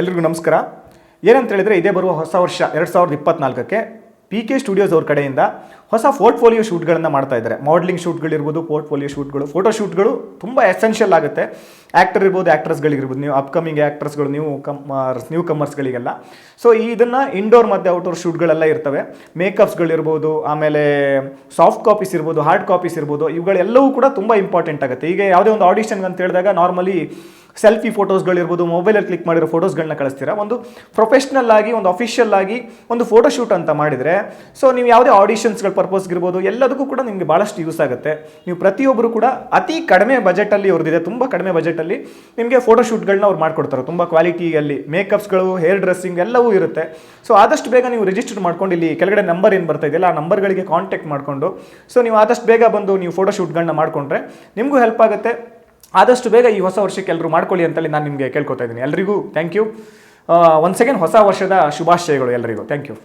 ಎಲ್ರಿಗೂ ನಮಸ್ಕಾರ. ಏನಂತ ಹೇಳಿದ್ರೆ, ಇದೇ ಬರುವ ಹೊಸ ವರ್ಷ 2024ಕ್ಕೆ PK ಸ್ಟುಡಿಯೋಸ್ ಅವ್ರ ಕಡೆಯಿಂದ ಹೊಸ ಪೋರ್ಟ್ಫೋಲಿಯೋ ಶೂಟ್ಗಳನ್ನು ಮಾಡ್ತಾ ಇದ್ದಾರೆ. ಮಾಡಲಿಂಗ್ ಶೂಟ್ಗಳಿರ್ಬೋದು, ಪೋರ್ಟ್ಫೋಲಿಯೋ ಶೂಟ್ಗಳು, ಫೋಟೋ ಶೂಟ್ಗಳು ತುಂಬ ಎಸೆನ್ಷಿಯಲ್ ಆಗುತ್ತೆ. ಆ್ಯಕ್ಟರ್ ಇರ್ಬೋದು, ಆ್ಯಕ್ಟ್ರಸ್ಗಳಿರ್ಬೋದು, ನೀವು ಅಪ್ಕಮಿಂಗ್ ಆ್ಯಕ್ಟರ್ಸ್ಗಳು, ನ್ಯೂ ಕಮರ್ಸ್ಗಳಿಗೆಲ್ಲ. ಸೊ ಇದನ್ನು ಇಂಡೋರ್ ಮತ್ತು ಔಟ್ಡೋರ್ ಶೂಟ್ಗಳೆಲ್ಲ ಇರ್ತವೆ. ಮೇಕಪ್ಸ್ಗಳಿರ್ಬೋದು, ಆಮೇಲೆ ಸಾಫ್ಟ್ ಕಾಪೀಸ್ ಇರ್ಬೋದು, ಹಾರ್ಡ್ ಕಾಪೀಸ್ ಇರ್ಬೋದು, ಇವುಗಳೆಲ್ಲವೂ ಕೂಡ ತುಂಬ ಇಂಪಾರ್ಟೆಂಟ್ ಆಗುತ್ತೆ. ಈಗ ಯಾವುದೇ ಒಂದು ಆಡಿಷನ್ಗೆ ಅಂತ ಹೇಳಿದಾಗ ನಾರ್ಮಲಿ ಸೆಲ್ಫಿ ಫೋಟೋಸ್ಗಳಿರ್ಬೋದು, ಮೊಬೈಲಲ್ಲಿ ಕ್ಲಿಕ್ ಮಾಡಿರೋ ಫೋಟೋಸ್ಗಳನ್ನ ಕಳಿಸ್ತೀರಾ. ಒಂದು ಪ್ರೊಫೆಷ್ನಲ್ ಆಗಿ, ಒಂದು ಅಫಿಷಿಯಲ್ ಆಗಿ ಒಂದು ಫೋಟೋ ಶೂಟ್ ಅಂತ ಮಾಡಿದರೆ, ಸೊ ನೀವು ಯಾವುದೇ ಆಡಿಷನ್ಸ್ಗಳ ಪರ್ಪಸ್ಗಿರ್ಬೋದು, ಎಲ್ಲದಕ್ಕೂ ಕೂಡ ನಿಮಗೆ ಭಾಳಷ್ಟು ಯೂಸ್ ಆಗುತ್ತೆ. ನೀವು ಪ್ರತಿಯೊಬ್ಬರು ಕೂಡ ಅತಿ ಕಡಿಮೆ ಬಜೆಟಲ್ಲಿ ಅವ್ರದ್ದಿದೆ, ತುಂಬ ಕಡಿಮೆ ಬಜೆಟಲ್ಲಿ ನಿಮಗೆ ಫೋಟೋ ಶೂಟ್ಗಳನ್ನ ಅವ್ರು ಮಾಡ್ಕೊಡ್ತಾರೆ. ತುಂಬ ಕ್ವಾಲಿಟಿಯಲ್ಲಿ ಮೇಕಪ್ಸ್ಗಳು, ಹೇರ್ ಡ್ರೆಸ್ಸಿಂಗ್ ಎಲ್ಲವೂ ಇರುತ್ತೆ. ಸೊ ಆದಷ್ಟು ಬೇಗ ನೀವು ರಿಜಿಸ್ಟರ್ ಮಾಡ್ಕೊಂಡು, ಇಲ್ಲಿ ಕೆಳಗಡೆ ನಂಬರ್ ಏನು ಬರ್ತಾ ಇದೆಯಲ್ಲ, ಆ ನಂಬರ್ಗಳಿಗೆ ಕಾಂಟ್ಯಾಕ್ಟ್ ಮಾಡಿಕೊಂಡು, ಸೊ ನೀವು ಆದಷ್ಟು ಬೇಗ ಬಂದು ನೀವು ಫೋಟೋ ಶೂಟ್ಗಳನ್ನ ಮಾಡಿಕೊಂಡ್ರೆ ನಿಮಗೂ ಹೆಲ್ಪ್ ಆಗುತ್ತೆ. ಆದಷ್ಟು ಬೇಗ ಈ ಹೊಸ ವರ್ಷಕ್ಕೆ ಎಲ್ಲರೂ ಮಾಡ್ಕೊಳ್ಳಿ ಅಂತೇಳಿ ನಾನು ನಿಮಗೆ ಕೇಳ್ಕೊತಾ ಇದ್ದೀನಿ. ಎಲ್ರಿಗೂ ಥ್ಯಾಂಕ್ ಯು. ಒನ್ಸ್ ಅಗೇನ್ ಹೊಸ ವರ್ಷದ ಶುಭಾಶಯಗಳು ಎಲ್ರಿಗೂ. Thank you.